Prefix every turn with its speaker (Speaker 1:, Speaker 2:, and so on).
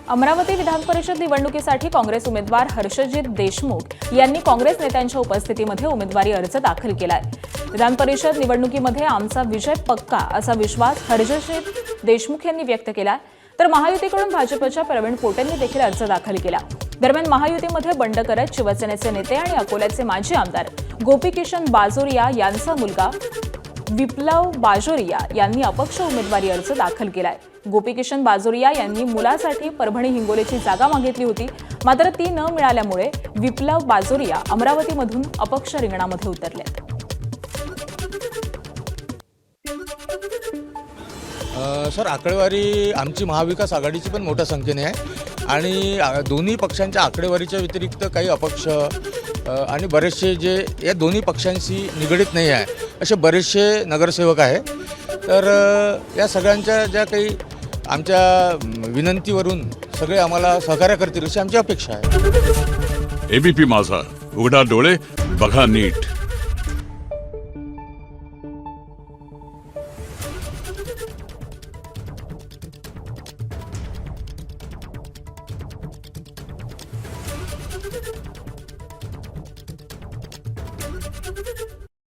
Speaker 1: अमरावती विधान परिषद निवडणुकीसाठी काँग्रेस उमेदवार हर्षजित देशमुख यांनी काँग्रेस नेत्यांच्या उपस्थितीमध्ये उमेदवारी अर्ज दाखल केलाय। विधान परिषद निवडणुकीमध्ये आमचा विजय पक्का असा विश्वास हर्षजित देशमुख यांनी व्यक्त केला। तर महायुतीकडून भाजपच्या प्रवीण पोटेंनी देखील अर्ज दाखल केला। दरम्यान महायुतीमध्ये बंड करत शिवसेनेचे नेते आणि अकोल्याचे माजी आमदार गोपीकिशन बाजोरिया यांचा मुलगा विप्लव बाजोरिया यांनी अपक्ष उमेदवारी अर्ज दाखल केलाय। गोपीकिशन बाजोरिया यांनी मुलासाठी परभणी हिंगोलीची जागा मागितली होती, मात्र ती न मिळाल्यामुळे विप्लव बाजोरिया अमरावतीमधून अपक्ष रिंगणामध्ये उतरलेत।
Speaker 2: सर, आकडेवारी आमची महाविकास आघाडीची पण मोठ्या संख्येने आहे आणि दोन्ही पक्षांच्या आकडेवारीच्या व्यतिरिक्त काही अपक्ष आणि बरेचसे जे या दोन्ही पक्षांशी निगडीत नाही आहे असे बरेचसे नगरसेवक आहे। तर या सगळ्यांच्या ज्या काही आमच्या विनंतीवरून सगळे आम्हाला सहकार्य करतील अशी आमची अपेक्षा आहे।
Speaker 3: एबीपी माझा, उघडा डोळे बघा नीट।